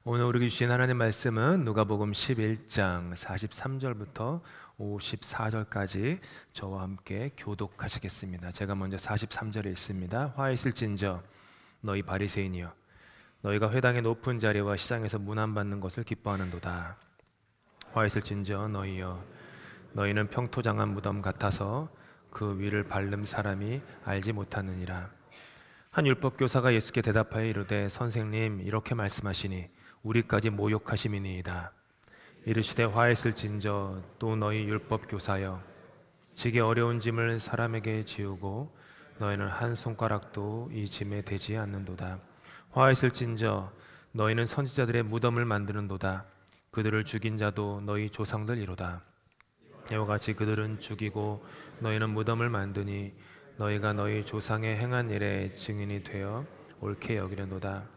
오늘 우리 주신 하나님 말씀은 누가복음 11장 43절부터 54절까지 저와 함께 교독하시겠습니다. 제가 먼저 43절에 있습니다. 화 있을진저 너희 바리새인이여 너희가 회당의 높은 자리와 시장에서 문안받는 것을 기뻐하는도다. 화 있을진저 너희여 너희는 평토장한 무덤 같아서 그 위를 밟는 사람이 알지 못하느니라. 한 율법교사가 예수께 대답하여 이르되 선생님 이렇게 말씀하시니 우리까지 모욕하심이니이다. 이르시되 화 있을진저 또 너희 율법교사여 지게 어려운 짐을 사람에게 지우고 너희는 한 손가락도 이 짐에 대지 않는도다. 화 있을진저 너희는 선지자들의 무덤을 만드는도다. 그들을 죽인 자도 너희 조상들이로다. 이와 같이 그들은 죽이고 너희는 무덤을 만드니 너희가 너희 조상의 행한 일에 증인이 되어 옳게 여기려노다.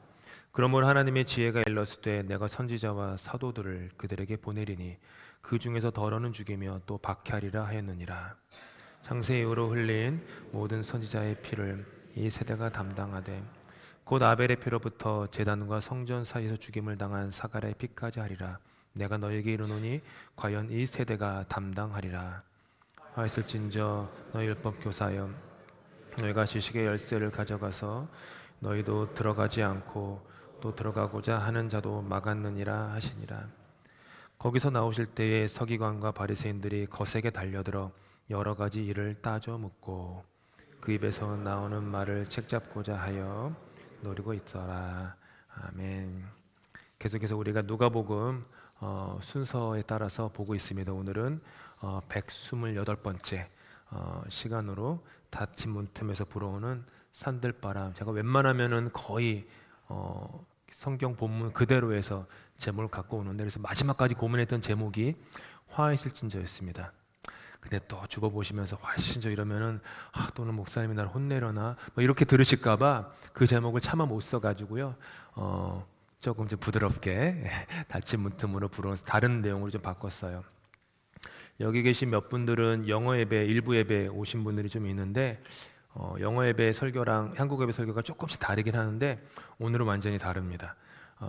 그러므로 하나님의 지혜가 일렀으되 내가 선지자와 사도들을 그들에게 보내리니 그 중에서 더러는 죽이며 또 박해하리라 하였느니라. 창세 이후로 흘린 모든 선지자의 피를 이 세대가 담당하되 곧 아벨의 피로부터 제단과 성전 사이에서 죽임을 당한 사갈의 피까지 하리라. 내가 너에게 이르노니 과연 이 세대가 담당하리라. 하였을진저 너희 율법교사여 너희가 지식의 열쇠를 가져가서 너희도 들어가지 않고 또 들어가고자 하는 자도 막았느니라 하시니라. 거기서 나오실 때에 서기관과 바리새인들이 거세게 달려들어 여러 가지 일을 따져 묻고 그 입에서 나오는 말을 책잡고자 하여 노리고 있더라. 아멘. 계속해서 우리가 누가복음 순서에 따라서 보고 있습니다. 오늘은 128번째 시간으로 닫힌 문틈에서 불어오는 산들바람. 제가 웬만하면은 거의 성경 본문 그대로 해서 제목을 갖고 오는데, 그래서 마지막까지 고민했던 제목이 화 있을진저였습니다. 근데 또 죽어보시면서 화 있을진저 이러면은 또는 목사님이 나를 혼내려나 뭐 이렇게 들으실까봐 그 제목을 차마 못 써가지고요 조금 좀 부드럽게 닫힌 문틈으로 불어오는 다른 내용으로 좀 바꿨어요. 여기 계신 몇 분들은 영어 예배, 일부 예배 오신 분들이 좀 있는데 영어 예배 설교랑 한국 예배 설교가 조금씩 다르긴 하는데 오늘은 완전히 다릅니다.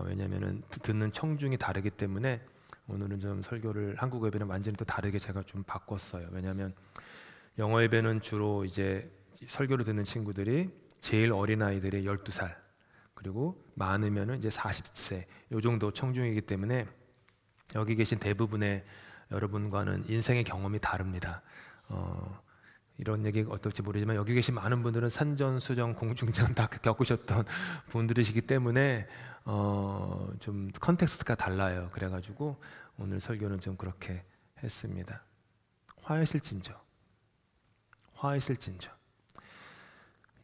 왜냐하면 듣는 청중이 다르기 때문에 오늘은 좀 설교를 한국 예배는 완전히 또 다르게 제가 좀 바꿨어요. 왜냐하면 영어 예배는 주로 이제 설교를 듣는 친구들이 제일 어린 아이들이 12살 그리고 많으면은 이제 40세 요 정도 청중이기 때문에 여기 계신 대부분의 여러분과는 인생의 경험이 다릅니다. 이런 얘기 어떨지 모르지만 여기 계신 많은 분들은 산전수전 공중전 다 겪으셨던 분들이시기 때문에 좀 컨텍스트가 달라요. 그래가지고 오늘 설교는 좀 그렇게 했습니다. 화 있을진저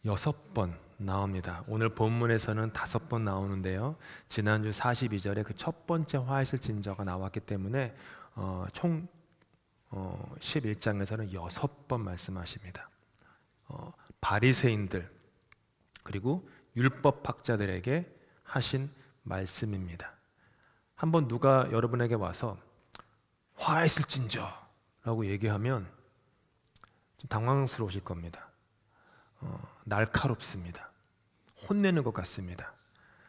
6번 나옵니다. 오늘 본문에서는 5번 나오는데요, 지난주 42절에 그 첫 번째 화 있을진저가 나왔기 때문에 총 11장에서는 6번 말씀하십니다. 바리새인들 그리고 율법학자들에게 하신 말씀입니다. 한번 누가 여러분에게 와서 화 있을진저 라고 얘기하면 좀 당황스러우실 겁니다. 날카롭습니다. 혼내는 것 같습니다.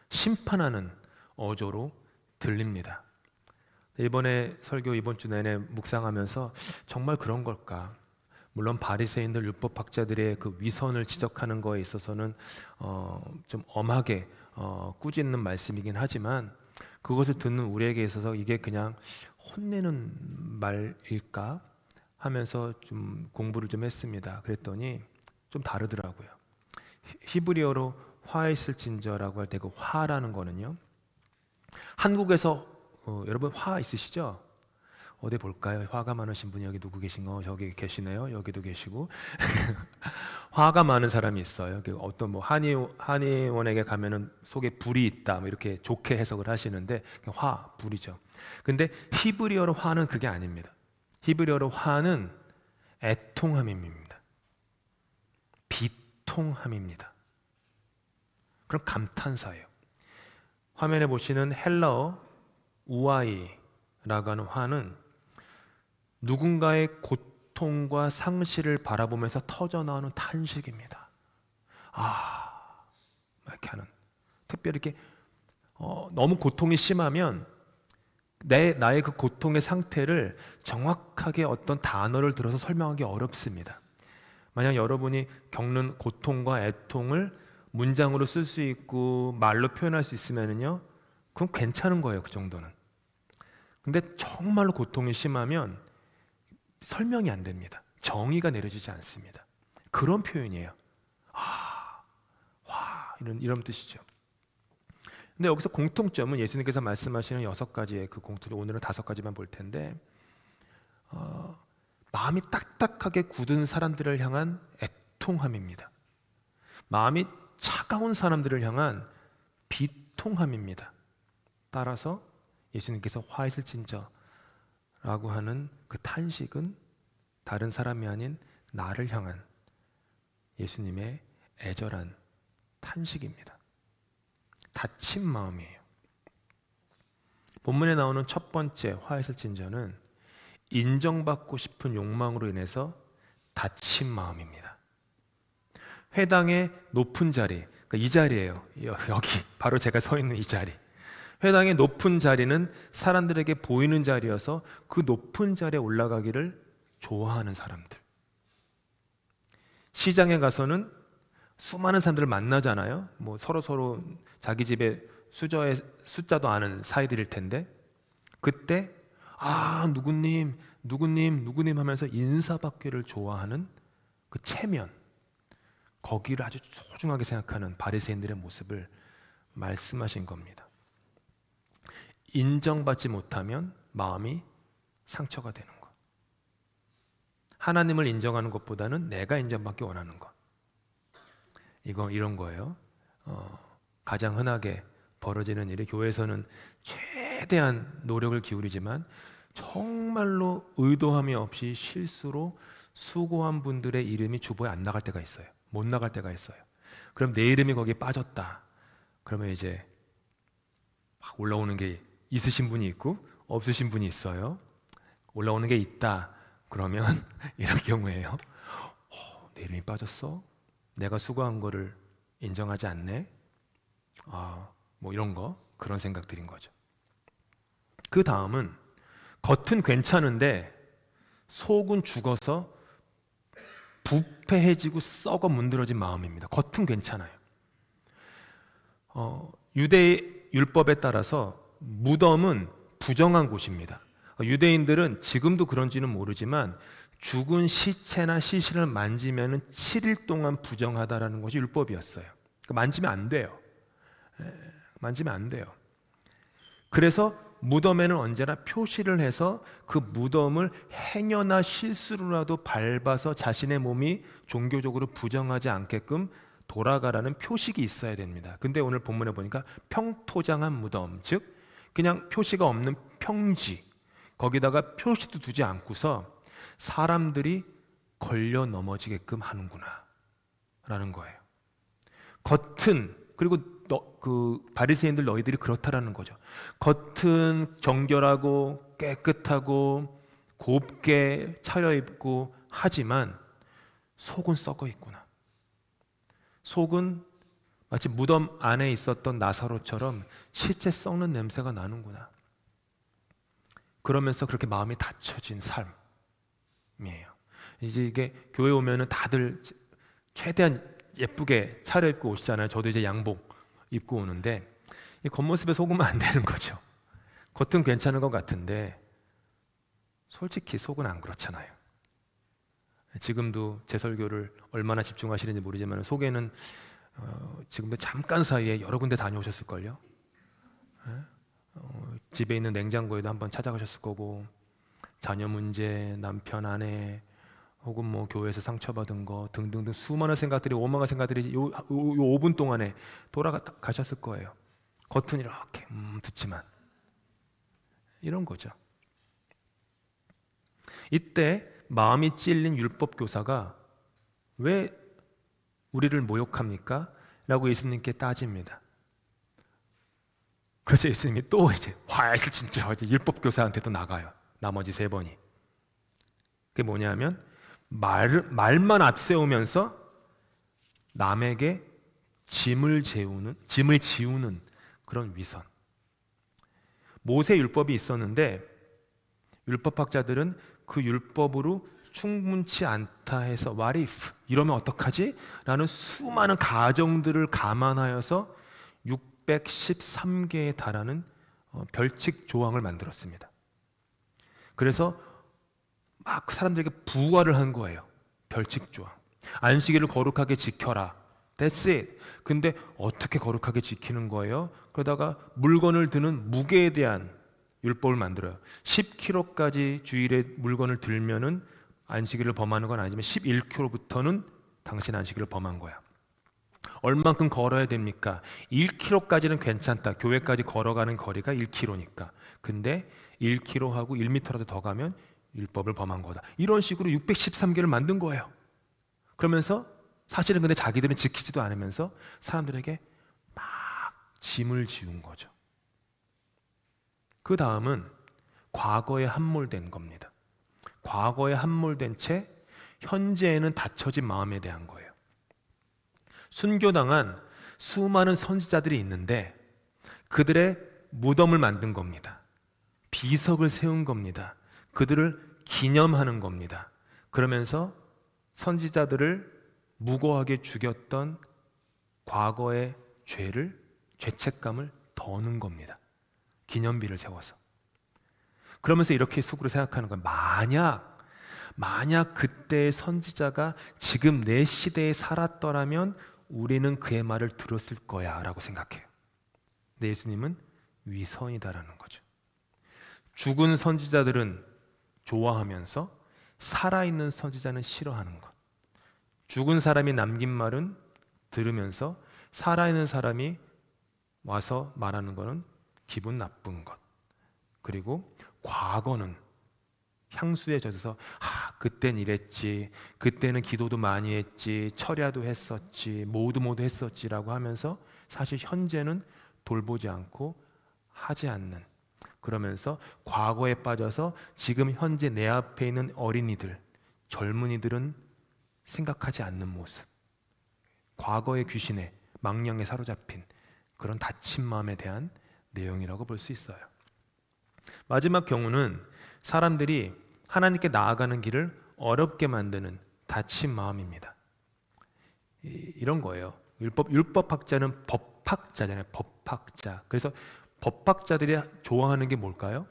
심판하는 어조로 들립니다. 이번에 설교 이번 주 내내 묵상하면서 정말 그런 걸까? 물론 바리새인들 율법학자들의 그 위선을 지적하는 거에 있어서는 좀 엄하게 꾸짖는 말씀이긴 하지만 그것을 듣는 우리에게 있어서 이게 그냥 혼내는 말일까 하면서 좀 공부를 좀 했습니다. 그랬더니 좀 다르더라고요. 히브리어로 화 있을진저라고 할 때 그 화라는 거는요, 한국에서 여러분 화 있으시죠? 어디 볼까요? 화가 많으신 분이 여기 누구 계신가? 여기 계시네요. 여기도 계시고 화가 많은 사람이 있어요. 어떤 뭐 한의원에게 가면은 속에 불이 있다 뭐 이렇게 좋게 해석을 하시는데 화, 불이죠. 근데 히브리어로 화는 그게 아닙니다. 히브리어로 화는 애통함입니다. 비통함입니다. 그럼 감탄사예요. 화면에 보시는 헬라어 우아이라고 하는 화는 누군가의 고통과 상실을 바라보면서 터져나오는 탄식입니다. 이렇게 하는, 특별히 이렇게 너무 고통이 심하면 나의 그 고통의 상태를 정확하게 어떤 단어를 들어서 설명하기 어렵습니다. 만약 여러분이 겪는 고통과 애통을 문장으로 쓸 수 있고 말로 표현할 수 있으면요, 그건 괜찮은 거예요. 그 정도는. 근데 정말로 고통이 심하면 설명이 안 됩니다. 정의가 내려지지 않습니다. 그런 표현이에요. 이런 뜻이죠. 근데 여기서 공통점은 예수님께서 말씀하시는 6가지의 그 공통점, 오늘은 5가지만 볼 텐데, 마음이 딱딱하게 굳은 사람들을 향한 애통함입니다. 마음이 차가운 사람들을 향한 비통함입니다. 따라서 예수님께서 화 있을진저라고 하는 그 탄식은 다른 사람이 아닌 나를 향한 예수님의 애절한 탄식입니다. 다친 마음이에요. 본문에 나오는 첫 번째 화 있을진저는 인정받고 싶은 욕망으로 인해서 다친 마음입니다. 회당의 높은 자리, 그러니까 이 자리예요. 여기 바로 제가 서 있는 이 자리. 회당의 높은 자리는 사람들에게 보이는 자리여서 그 높은 자리에 올라가기를 좋아하는 사람들. 시장에 가서는 수많은 사람들을 만나잖아요. 뭐 서로 자기 집에 숫자도 아는 사이들일 텐데, 그때 누구님 하면서 인사받기를 좋아하는 그 체면, 거기를 아주 소중하게 생각하는 바리새인들의 모습을 말씀하신 겁니다. 인정받지 못하면 마음이 상처가 되는 것. 하나님을 인정하는 것보다는 내가 인정받기 원하는 것. 이런 거예요. 가장 흔하게 벌어지는 일이, 교회에서는 최대한 노력을 기울이지만 정말로 의도함이 없이 실수로 수고한 분들의 이름이 주보에 안 나갈 때가 있어요. 못 나갈 때가 있어요. 그럼 내 이름이 거기에 빠졌다. 그러면 이제 막 올라오는 게 있으신 분이 있고 없으신 분이 있어요. 올라오는 게 있다. 그러면 이런 경우에요. 내 이름이 빠졌어? 내가 수고한 거를 인정하지 않네? 뭐 이런 거, 그런 생각들인 거죠. 그 다음은 겉은 괜찮은데 속은 죽어서 부패해지고 썩어 문드러진 마음입니다. 겉은 괜찮아요. 유대의 율법에 따라서 무덤은 부정한 곳입니다. 유대인들은 지금도 그런지는 모르지만 죽은 시체나 시신을 만지면 7일 동안 부정하다라는 것이 율법이었어요. 그러니까 만지면 안 돼요. 만지면 안 돼요. 그래서 무덤에는 언제나 표시를 해서 그 무덤을 행여나 실수로라도 밟아서 자신의 몸이 종교적으로 부정하지 않게끔 돌아가라는 표식이 있어야 됩니다. 근데 오늘 본문에 보니까 평토장한 무덤, 즉 그냥 표시가 없는 평지, 거기다가 표시도 두지 않고서 사람들이 걸려 넘어지게끔 하는구나 라는 거예요. 겉은, 그리고 그 바리새인들 너희들이 그렇다라는 거죠. 겉은 정결하고 깨끗하고 곱게 차려입고 하지만 속은 썩어 있구나. 속은 마치 무덤 안에 있었던 나사로처럼 시체 썩는 냄새가 나는구나. 그러면서 그렇게 마음이 닫혀진 삶이에요. 이제 이게 교회 오면은 다들 최대한 예쁘게 차려입고 오시잖아요. 저도 이제 양복 입고 오는데 이 겉모습에 속으면 안 되는 거죠. 겉은 괜찮은 것 같은데 솔직히 속은 안 그렇잖아요. 지금도 제 설교를 얼마나 집중하시는지 모르지만 속에는 지금도 잠깐 사이에 여러 군데 다녀오셨을걸요. 집에 있는 냉장고에도 한번 찾아가셨을 거고, 자녀 문제, 남편, 아내, 혹은 뭐 교회에서 상처받은 거 등등등 수많은 생각들이, 오만한 생각들이 요 5분 동안에 돌아가셨을 거예요. 겉은 이렇게 듣지만 이런 거죠. 이때 마음이 찔린 율법 교사가 왜 우리를 모욕합니까? 라고 예수님께 따집니다. 그래서 예수님이 또 이제 화했을 진짜 율법 교사한테 또 나가요. 나머지 3번이. 그게 뭐냐면 말만 앞세우면서 남에게 짐을 지우는 그런 위선. 모세 율법이 있었는데 율법학자들은 그 율법으로 충분치 않다 해서 what if? 이러면 어떡하지? 라는 수많은 가정들을 감안하여서 613개에 달하는 별칙 조항을 만들었습니다. 그래서 막 사람들에게 부과를 한 거예요. 별칙 조항. 안식일을 거룩하게 지켜라. That's it. 근데 어떻게 거룩하게 지키는 거예요? 그러다가 물건을 드는 무게에 대한 율법을 만들어요. 10kg까지 주일에 물건을 들면은 안식일을 범하는 건 아니지만 11kg부터는 당신 안식일을 범한 거야. 얼만큼 걸어야 됩니까? 1km까지는 괜찮다. 교회까지 걸어가는 거리가 1km니까. 근데 1km하고 1m라도 더 가면 율법을 범한 거다. 이런 식으로 613개를 만든 거예요. 그러면서 사실은 근데 자기들은 지키지도 않으면서 사람들에게 막 짐을 지운 거죠. 그 다음은 과거에 함몰된 겁니다. 과거에 함몰된 채 현재에는 닫혀진 마음에 대한 거예요. 순교당한 수많은 선지자들이 있는데 그들의 무덤을 만든 겁니다. 비석을 세운 겁니다. 그들을 기념하는 겁니다. 그러면서 선지자들을 무고하게 죽였던 과거의 죄책감을 더는 겁니다. 기념비를 세워서. 그러면서 이렇게 속으로 생각하는 거예요. 만약 그때의 선지자가 지금 내 시대에 살았더라면 우리는 그의 말을 들었을 거야 라고 생각해요. 근데 예수님은 위선이다라는 거죠. 죽은 선지자들은 좋아하면서 살아있는 선지자는 싫어하는 것. 죽은 사람이 남긴 말은 들으면서 살아있는 사람이 와서 말하는 것은 기분 나쁜 것. 그리고 과거는 향수에 젖어서 그땐 이랬지, 그때는 기도도 많이 했지, 철야도 했었지, 모두 했었지라고 하면서 사실 현재는 돌보지 않고 하지 않는, 그러면서 과거에 빠져서 지금 현재 내 앞에 있는 어린이들, 젊은이들은 생각하지 않는 모습, 과거의 귀신에 망령에 사로잡힌 그런 다친 마음에 대한 내용이라고 볼 수 있어요. 마지막 경우는 사람들이 하나님께 나아가는 길을 어렵게 만드는 다친 마음입니다. 이런 거예요. 율법학자는 법학자잖아요. 법학자. 그래서 법학자들이 좋아하는 게 뭘까요?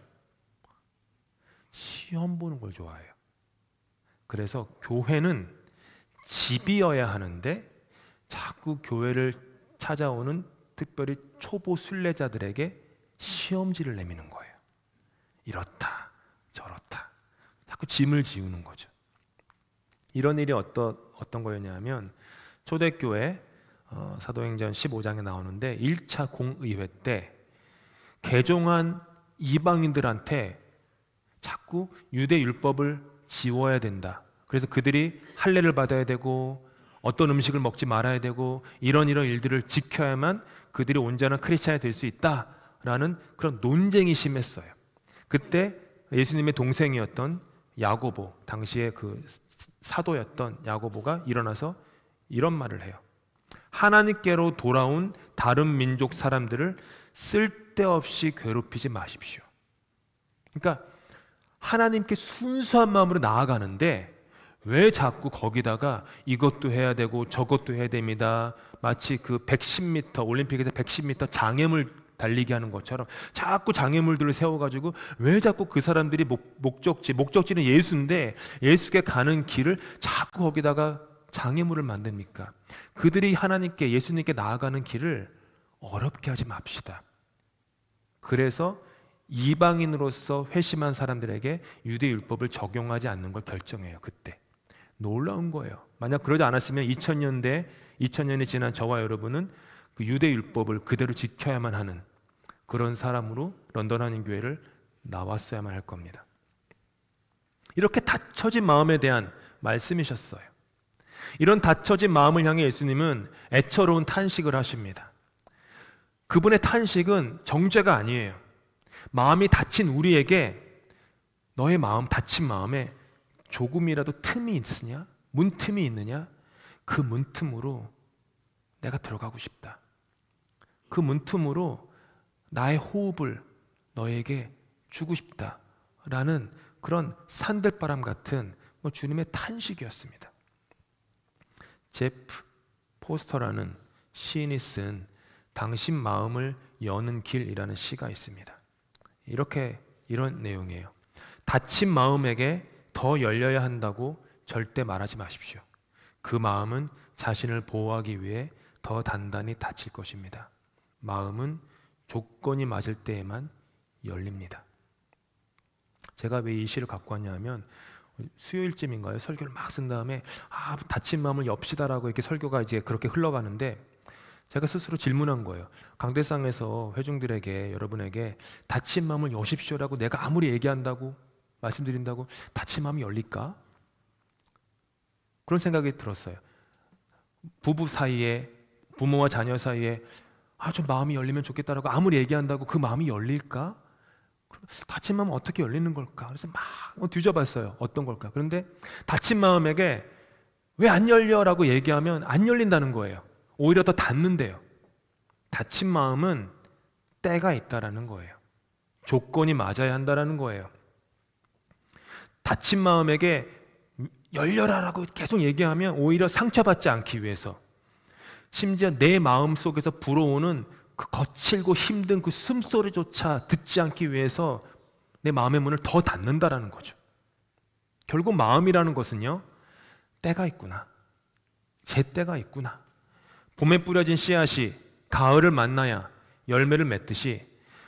시험 보는 걸 좋아해요. 그래서 교회는 집이어야 하는데 자꾸 교회를 찾아오는 특별히 초보 순례자들에게 시험지를 내미는 거예요. 이렇다 저렇다 자꾸 짐을 지우는 거죠. 이런 일이 어떤 거였냐면 초대교회 사도행전 15장에 나오는데 1차 공의회 때 개종한 이방인들한테 자꾸 유대 율법을 지워야 된다. 그래서 그들이 할례를 받아야 되고 어떤 음식을 먹지 말아야 되고 이런 일들을 지켜야만 그들이 온전한 크리스찬이 될 수 있다라는 그런 논쟁이 심했어요. 그때 예수님의 동생이었던 야고보, 당시에 그 사도였던 야고보가 일어나서 이런 말을 해요. 하나님께로 돌아온 다른 민족 사람들을 쓸데없이 괴롭히지 마십시오. 그러니까 하나님께 순수한 마음으로 나아가는데 왜 자꾸 거기다가 이것도 해야 되고 저것도 해야 됩니다. 마치 그 110m 올림픽에서 110m 장애물 달리게 하는 것처럼 자꾸 장애물들을 세워가지고 왜 자꾸 그 사람들이 목적지는 예수인데 예수께 가는 길을 자꾸 거기다가 장애물을 만듭니까? 그들이 하나님께 예수님께 나아가는 길을 어렵게 하지 맙시다. 그래서 이방인으로서 회심한 사람들에게 유대 율법을 적용하지 않는 걸 결정해요. 그때 놀라운 거예요. 만약 그러지 않았으면 2000년이 지난 저와 여러분은 그 유대 율법을 그대로 지켜야만 하는 그런 사람으로 런던 한인교회를 나왔어야만 할 겁니다. 이렇게 닫혀진 마음에 대한 말씀이셨어요. 이런 닫혀진 마음을 향해 예수님은 애처로운 탄식을 하십니다. 그분의 탄식은 정죄가 아니에요. 마음이 닫힌 우리에게 너의 마음, 닫힌 마음에 조금이라도 틈이 있으냐? 문틈이 있느냐? 그 문틈으로 내가 들어가고 싶다. 그 문틈으로 나의 호흡을 너에게 주고 싶다라는 그런 산들바람 같은 주님의 탄식이었습니다. 제프 포스터라는 시인이 쓴 당신 마음을 여는 길이라는 시가 있습니다. 이런 내용이에요. 닫힌 마음에게 더 열려야 한다고 절대 말하지 마십시오. 그 마음은 자신을 보호하기 위해 더 단단히 닫힐 것입니다. 마음은 조건이 맞을 때에만 열립니다. 제가 왜 이 시를 갖고 왔냐 하면 수요일쯤인가요? 설교를 막 쓴 다음에 닫힌 마음을 엽시다라고 이렇게 설교가 이제 그렇게 흘러가는데 제가 스스로 질문한 거예요. 강대상에서 회중들에게, 여러분에게 닫힌 마음을 여십시오라고 내가 아무리 얘기한다고, 말씀드린다고 닫힌 마음이 열릴까? 그런 생각이 들었어요. 부부 사이에, 부모와 자녀 사이에 좀 마음이 열리면 좋겠다라고 아무리 얘기한다고 그 마음이 열릴까? 닫힌 마음은 어떻게 열리는 걸까? 그래서 막 뒤져봤어요. 어떤 걸까? 그런데 닫힌 마음에게 왜 안 열려라고 얘기하면 안 열린다는 거예요. 오히려 더 닫는데요. 닫힌 마음은 때가 있다라는 거예요. 조건이 맞아야 한다라는 거예요. 닫힌 마음에게 열려라라고 계속 얘기하면 오히려 상처받지 않기 위해서, 심지어 내 마음 속에서 불어오는 그 거칠고 힘든 그 숨소리조차 듣지 않기 위해서 내 마음의 문을 더 닫는다라는 거죠. 결국 마음이라는 것은요, 때가 있구나, 제 때가 있구나. 봄에 뿌려진 씨앗이 가을을 만나야 열매를 맺듯이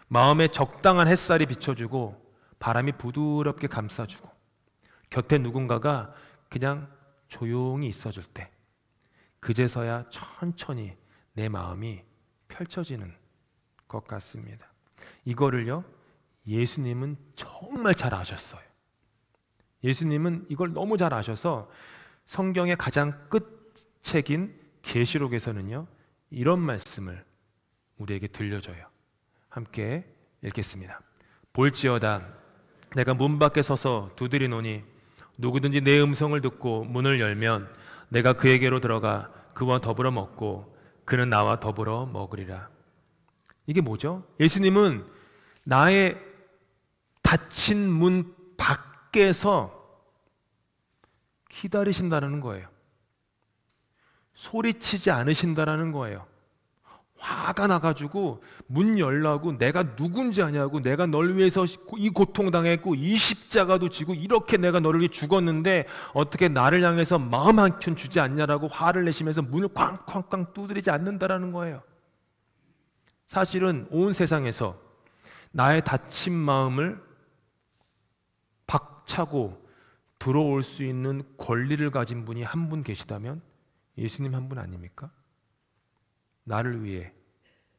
마음에 적당한 햇살이 비춰주고 바람이 부드럽게 감싸주고 곁에 누군가가 그냥 조용히 있어줄 때, 그제서야 천천히 내 마음이 펼쳐지는 것 같습니다. 이거를요, 예수님은 정말 잘 아셨어요. 예수님은 이걸 너무 잘 아셔서 성경의 가장 끝책인 계시록에서는요, 이런 말씀을 우리에게 들려줘요. 함께 읽겠습니다. 볼지어다 내가 문 밖에 서서 두드리노니 누구든지 내 음성을 듣고 문을 열면 내가 그에게로 들어가 그와 더불어 먹고 그는 나와 더불어 먹으리라. 이게 뭐죠? 예수님은 나의 닫힌 문 밖에서 기다리신다는 거예요. 소리치지 않으신다라는 거예요. 화가 나가지고 문 열라고 내가 누군지 아냐고, 내가 널 위해서 이 고통당했고 이 십자가도 지고 이렇게 내가 너를 위해 죽었는데 어떻게 나를 향해서 마음 한켠 주지 않냐라고 화를 내시면서 문을 쾅쾅쾅 두드리지 않는다라는 거예요. 사실은 온 세상에서 나의 닫힌 마음을 박차고 들어올 수 있는 권리를 가진 분이 한 분 계시다면 예수님 한 분 아닙니까? 나를 위해,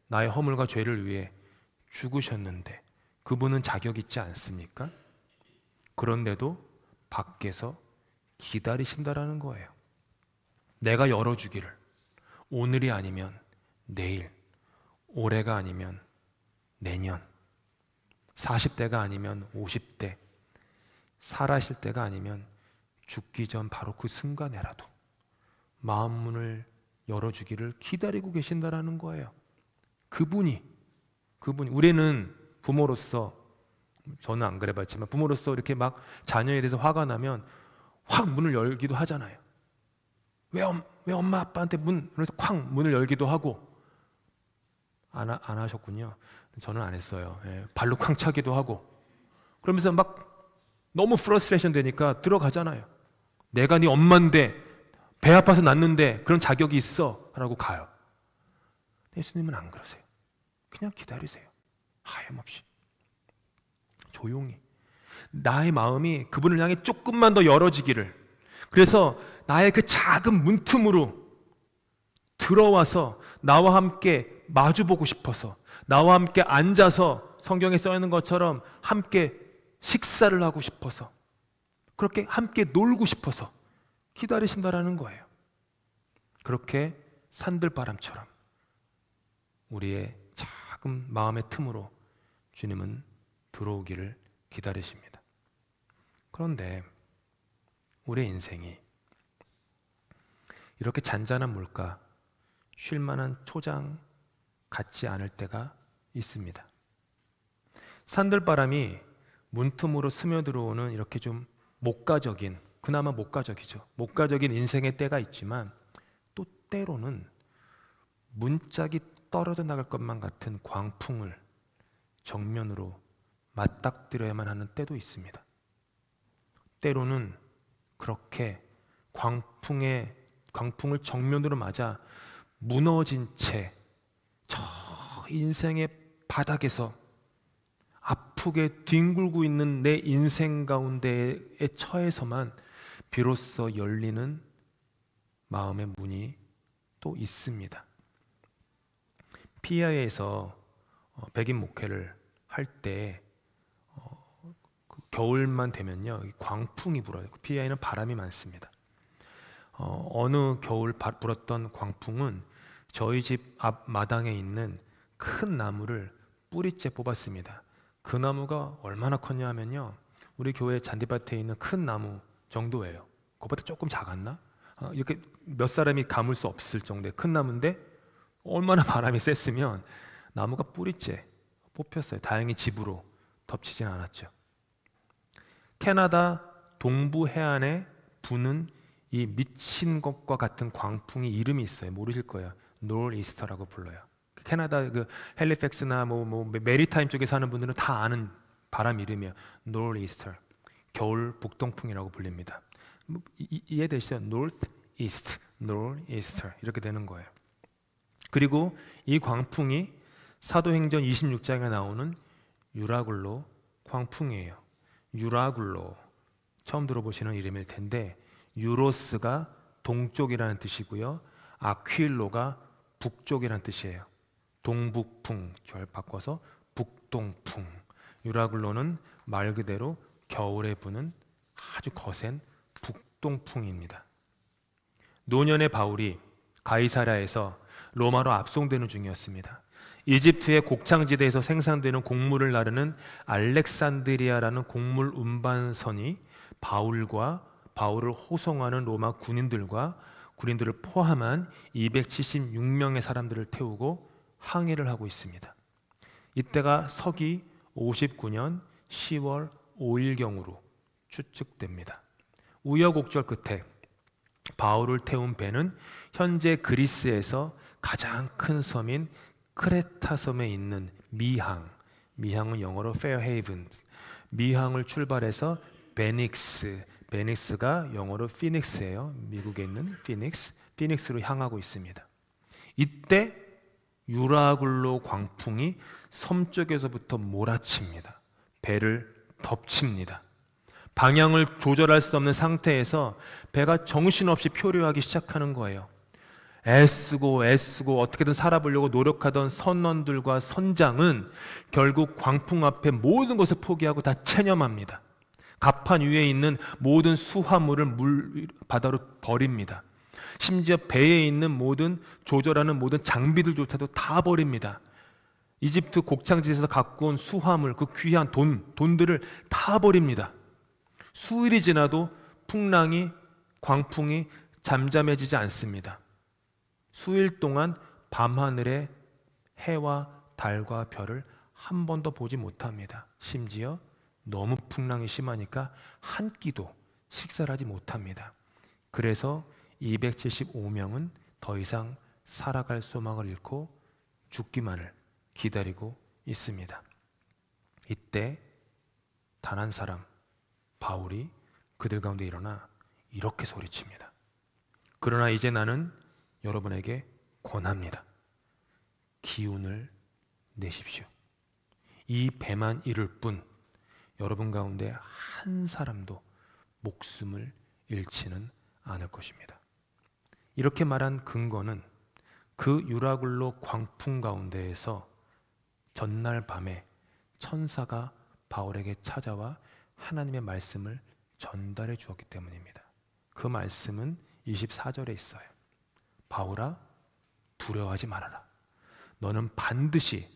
나의 허물과 죄를 위해 죽으셨는데 그분은 자격 있지 않습니까? 그런데도 밖에서 기다리신다라는 거예요. 내가 열어주기를. 오늘이 아니면 내일, 올해가 아니면 내년, 40대가 아니면 50대, 살아있을 때가 아니면 죽기 전 바로 그 순간에라도 마음 문을 열어주기를 기다리고 계신다라는 거예요. 그분이 우리는 부모로서, 저는 안 그래봤지만 부모로서 이렇게 막 자녀에 대해서 화가 나면 확 문을 열기도 하잖아요. 왜 엄마 아빠한테 그래서 쾅 문을 열기도 하고. 안 하셨군요. 저는 안 했어요. 발로 쾅 차기도 하고. 그러면서 막 너무 프러스트레이션 되니까 들어가잖아요. 내가 네 엄마인데, 배 아파서 낳는데 그런 자격이 있어 라고 가요. 예수님은 안 그러세요. 그냥 기다리세요. 하염없이 조용히 나의 마음이 그분을 향해 조금만 더 열어지기를, 그래서 나의 그 작은 문틈으로 들어와서 나와 함께 마주보고 싶어서, 나와 함께 앉아서 성경에 써있는 것처럼 함께 식사를 하고 싶어서, 그렇게 함께 놀고 싶어서 기다리신다라는 거예요. 그렇게 산들바람처럼 우리의 작은 마음의 틈으로 주님은 들어오기를 기다리십니다. 그런데 우리의 인생이 이렇게 잔잔한 물가, 쉴만한 초장 같지 않을 때가 있습니다. 산들바람이 문틈으로 스며들어오는 이렇게 좀 목가적인, 그나마 목가적이죠. 목가적인 인생의 때가 있지만 또 때로는 문짝이 떨어져 나갈 것만 같은 광풍을 정면으로 맞닥뜨려야만 하는 때도 있습니다. 때로는 그렇게 광풍을 정면으로 맞아 무너진 채 저 인생의 바닥에서 아프게 뒹굴고 있는 내 인생 가운데에 처해서만 비로소 열리는 마음의 문이 또 있습니다. PIA에서 백인 목회를 할 때 겨울만 되면요 광풍이 불어요. PIA는 바람이 많습니다. 어느 겨울 불었던 광풍은 저희 집 앞 마당에 있는 큰 나무를 뿌리째 뽑았습니다. 그 나무가 얼마나 컸냐 하면요 우리 교회 잔디밭에 있는 큰 나무 정도예요. 그것보다 조금 작았나? 이렇게 몇 사람이 감을 수 없을 정도의 큰 나무인데 얼마나 바람이 셌으면 나무가 뿌리째 뽑혔어요. 다행히 집으로 덮치진 않았죠. 캐나다 동부 해안에 부는 이 미친 것과 같은 광풍이 이름이 있어요. 모르실 거예요. 노르이스터라고 불러요. 캐나다 그 헬리팩스나 메리타임 쪽에 사는 분들은 다 아는 바람 이름이에요. 노르이스터. 겨울 북동풍이라고 불립니다. 이해되시죠? 노르이스트, 노르이스터 이렇게 되는 거예요. 그리고 이 광풍이 사도행전 26장에 나오는 유라굴로 광풍이에요. 유라굴로 처음 들어보시는 이름일 텐데 유로스가 동쪽이라는 뜻이고요. 아퀼로가 북쪽이라는 뜻이에요. 동북풍 결 바꿔서 북동풍. 유라굴로는 말 그대로 겨울에 부는 아주 거센 북동풍입니다. 노년의 바울이 가이사랴에서 로마로 압송되는 중이었습니다. 이집트의 곡창지대에서 생산되는 곡물을 나르는 알렉산드리아라는 곡물 운반선이 바울을 호송하는 로마 군인들을 포함한 276명의 사람들을 태우고 항해를 하고 있습니다. 이때가 서기 59년 10월 5일경으로 추측됩니다. 우여곡절 끝에 바울을 태운 배는 현재 그리스에서 가장 큰 섬인 크레타 섬에 있는 미항은 영어로 페어헤이븐, 미항을 출발해서 베닉스가 영어로 피닉스예요. 미국에 있는 피닉스로 향하고 있습니다. 이때 유라굴로 광풍이 섬 쪽에서부터 몰아칩니다. 배를 덮칩니다. 방향을 조절할 수 없는 상태에서 배가 정신없이 표류하기 시작하는 거예요. 애쓰고 어떻게든 살아보려고 노력하던 선원들과 선장은 결국 광풍 앞에 모든 것을 포기하고 다 체념합니다. 갑판 위에 있는 모든 수화물을 바다로 버립니다. 심지어 배에 있는 조절하는 모든 장비들조차도 다 버립니다. 이집트 곡창지에서 갖고 온 수화물, 그 귀한 돈들을 다 버립니다. 수일이 지나도 광풍이 잠잠해지지 않습니다. 수일 동안 밤하늘에 해와 달과 별을 한 번도 보지 못합니다. 심지어 너무 풍랑이 심하니까 한 끼도 식사를 하지 못합니다. 그래서 275명은 더 이상 살아갈 소망을 잃고 죽기만을 기다리고 있습니다. 이때 단 한 사람, 바울이 그들 가운데 일어나 이렇게 소리칩니다. 그러나 이제 나는 여러분에게 권합니다. 기운을 내십시오. 이 배만 이룰 뿐 여러분 가운데 한 사람도 목숨을 잃지는 않을 것입니다. 이렇게 말한 근거는 그 유라굴로 광풍 가운데에서 전날 밤에 천사가 바울에게 찾아와 하나님의 말씀을 전달해 주었기 때문입니다. 그 말씀은 24절에 있어요. 바울아, 두려워하지 말아라. 너는 반드시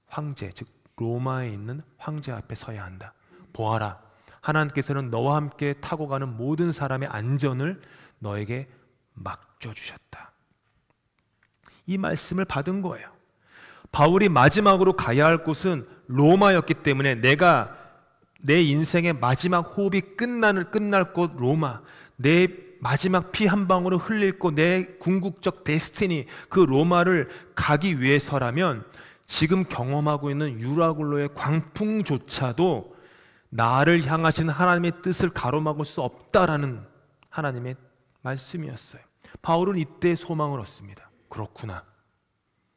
황제, 즉 로마에 있는 황제 앞에 서야 한다. 보아라, 하나님께서는 너와 함께 타고 가는 모든 사람의 안전을 너에게 맡겨주셨다. 이 말씀을 받은 거예요. 바울이 마지막으로 가야 할 곳은 로마였기 때문에 내가 내 인생의 마지막 호흡이 끝날 곳 로마, 내 마지막 피 한 방울을 흘릴 곳, 내 궁극적 데스티니, 그 로마를 가기 위해서라면 지금 경험하고 있는 유라굴로의 광풍조차도 나를 향하신 하나님의 뜻을 가로막을 수 없다라는 하나님의 말씀이었어요. 바울은 이때 소망을 얻습니다. 그렇구나.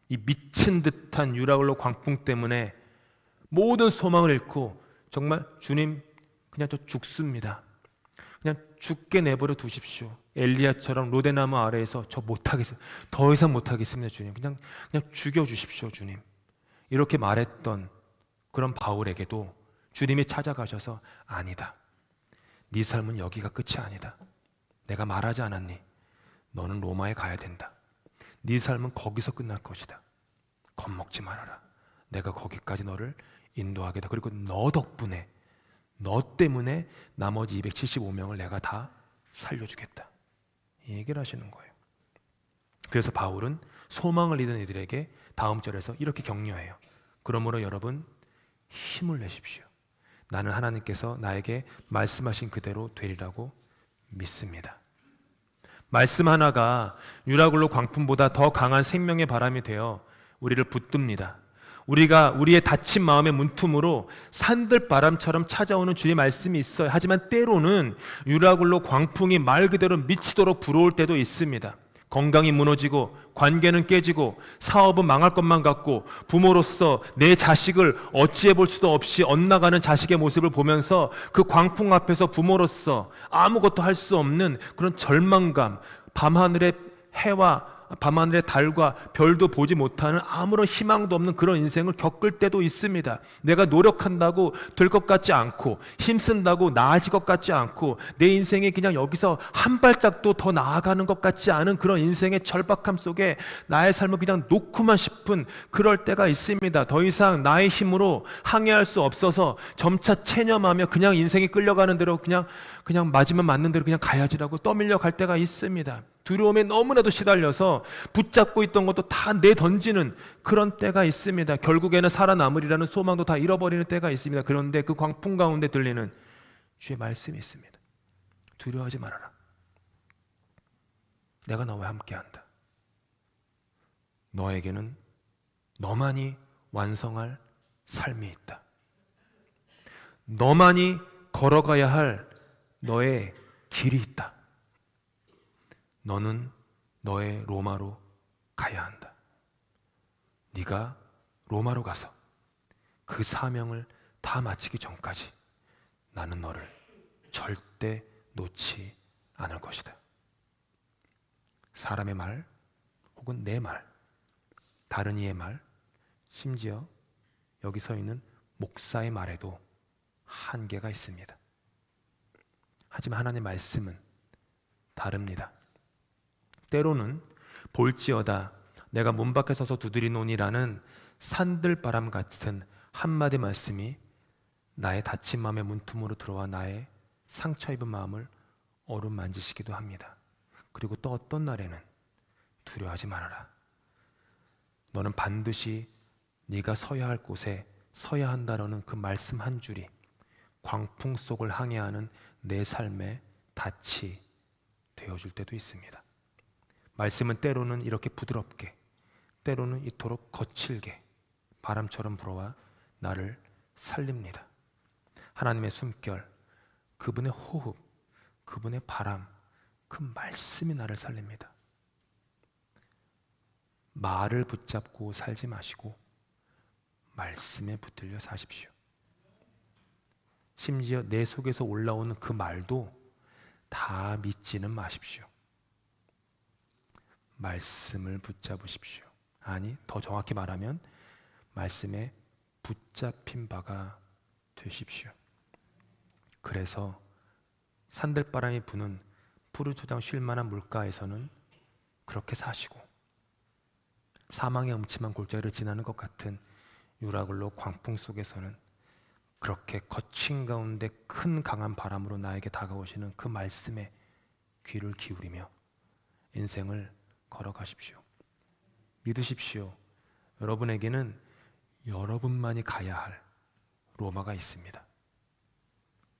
이 미친 듯한 유라굴로 광풍 때문에 모든 소망을 잃고 정말 주님 그냥 저 죽습니다. 그냥 죽게 내버려 두십시오. 엘리야처럼 로데나무 아래에서 저 못하겠어요. 더 이상 못하겠습니다, 주님. 그냥 죽여주십시오, 주님. 이렇게 말했던 그런 바울에게도 주님이 찾아가셔서 아니다. 네 삶은 여기가 끝이 아니다. 내가 말하지 않았니? 너는 로마에 가야 된다. 네 삶은 거기서 끝날 것이다. 겁먹지 말아라. 내가 거기까지 너를 인도하겠다. 그리고 너 덕분에, 너 때문에 나머지 275명을 내가 다 살려주겠다. 이 얘기를 하시는 거예요. 그래서 바울은 소망을 잃은 이들에게 다음 절에서 이렇게 격려해요. 그러므로 여러분 힘을 내십시오. 나는 하나님께서 나에게 말씀하신 그대로 되리라고 믿습니다. 말씀 하나가 유라굴로 광풍보다 더 강한 생명의 바람이 되어 우리를 붙듭니다. 우리가 우리의 다친 마음의 문틈으로 산들바람처럼 찾아오는 주의 말씀이 있어요. 하지만 때로는 유라굴로 광풍이 말 그대로 미치도록 불어올 때도 있습니다. 건강이 무너지고 관계는 깨지고 사업은 망할 것만 같고 부모로서 내 자식을 어찌해 볼 수도 없이 엇나가는 자식의 모습을 보면서 그 광풍 앞에서 부모로서 아무것도 할 수 없는 그런 절망감, 밤하늘의 해와 밤하늘의 달과 별도 보지 못하는 아무런 희망도 없는 그런 인생을 겪을 때도 있습니다. 내가 노력한다고 될 것 같지 않고 힘쓴다고 나아질 것 같지 않고 내 인생이 그냥 여기서 한 발짝도 더 나아가는 것 같지 않은 그런 인생의 절박함 속에 나의 삶을 그냥 놓고만 싶은 그럴 때가 있습니다. 더 이상 나의 힘으로 항해할 수 없어서 점차 체념하며 그냥 인생이 끌려가는 대로 그냥 맞으면 맞는 대로 그냥 가야지라고 떠밀려 갈 때가 있습니다. 두려움에 너무나도 시달려서 붙잡고 있던 것도 다 내던지는 그런 때가 있습니다. 결국에는 살아남으리라는 소망도 다 잃어버리는 때가 있습니다. 그런데 그 광풍 가운데 들리는 주의 말씀이 있습니다. 두려워하지 말아라. 내가 너와 함께한다. 너에게는 너만이 완성할 삶이 있다. 너만이 걸어가야 할 너의 길이 있다. 너는 너의 로마로 가야 한다. 네가 로마로 가서 그 사명을 다 마치기 전까지 나는 너를 절대 놓지 않을 것이다. 사람의 말 혹은 내 말, 다른 이의 말, 심지어 여기 서 있는 목사의 말에도 한계가 있습니다. 하지만 하나님의 말씀은 다릅니다. 때로는 볼지어다 내가 문 밖에 서서 두드리노니라는 산들바람 같은 한마디 말씀이 나의 다친 마음의 문틈으로 들어와 나의 상처 입은 마음을 어루만지시기도 합니다. 그리고 또 어떤 날에는 두려워하지 말아라. 너는 반드시 네가 서야 할 곳에 서야 한다라는 그 말씀 한 줄이 광풍 속을 항해하는 내 삶의 닻이 되어줄 때도 있습니다. 말씀은 때로는 이렇게 부드럽게, 때로는 이토록 거칠게 바람처럼 불어와 나를 살립니다. 하나님의 숨결, 그분의 호흡, 그분의 바람, 그 말씀이 나를 살립니다. 말을 붙잡고 살지 마시고 말씀에 붙들려 사십시오. 심지어 내 속에서 올라오는 그 말도 다 믿지는 마십시오. 말씀을 붙잡으십시오. 아니, 더 정확히 말하면 말씀에 붙잡힌 바가 되십시오. 그래서 산들바람이 부는 푸르초장 쉴만한 물가에서는 그렇게 사시고 사망의 음침한 골짜기를 지나는 것 같은 유라굴로 광풍 속에서는 그렇게 거친 가운데 큰 강한 바람으로 나에게 다가오시는 그 말씀에 귀를 기울이며 인생을 걸어가십시오. 믿으십시오. 여러분에게는 여러분만이 가야 할 로마가 있습니다.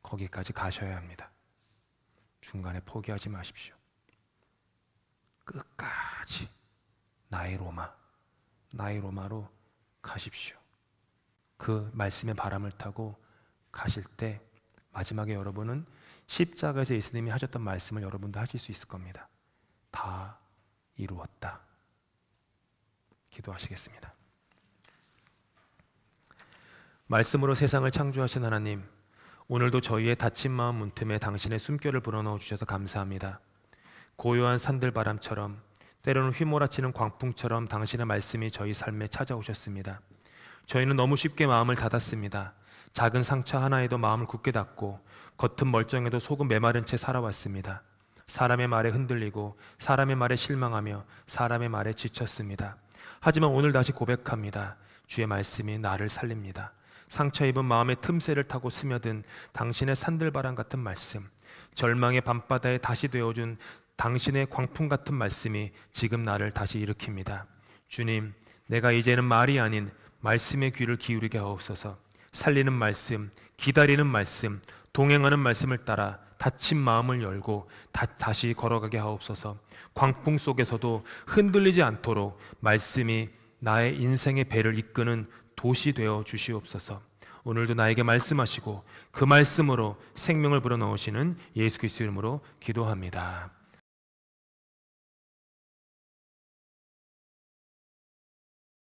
거기까지 가셔야 합니다. 중간에 포기하지 마십시오. 끝까지 나의 로마로 가십시오. 그 말씀의 바람을 타고 가실 때 마지막에 여러분은 십자가에서 예수님이 하셨던 말씀을 여러분도 하실 수 있을 겁니다. 다 이루었다. 기도하시겠습니다. 말씀으로 세상을 창조하신 하나님, 오늘도 저희의 다친 마음 문틈에 당신의 숨결을 불어넣어 주셔서 감사합니다. 고요한 산들바람처럼, 때로는 휘몰아치는 광풍처럼 당신의 말씀이 저희 삶에 찾아오셨습니다. 저희는 너무 쉽게 마음을 닫았습니다. 작은 상처 하나에도 마음을 굳게 닫고 겉은 멀쩡해도 속은 메마른 채 살아왔습니다. 사람의 말에 흔들리고 사람의 말에 실망하며 사람의 말에 지쳤습니다. 하지만 오늘 다시 고백합니다. 주의 말씀이 나를 살립니다. 상처 입은 마음의 틈새를 타고 스며든 당신의 산들바람 같은 말씀, 절망의 밤바다에 다시 되어준 당신의 광풍 같은 말씀이 지금 나를 다시 일으킵니다. 주님, 내가 이제는 말이 아닌 말씀의 귀를 기울이게 하옵소서. 살리는 말씀, 기다리는 말씀, 동행하는 말씀을 따라 다친 마음을 열고 다시 걸어가게 하옵소서. 광풍 속에서도 흔들리지 않도록 말씀이 나의 인생의 배를 이끄는 도시 되어 주시옵소서. 오늘도 나에게 말씀하시고 그 말씀으로 생명을 불어넣으시는 예수 그리스도 이름으로 기도합니다.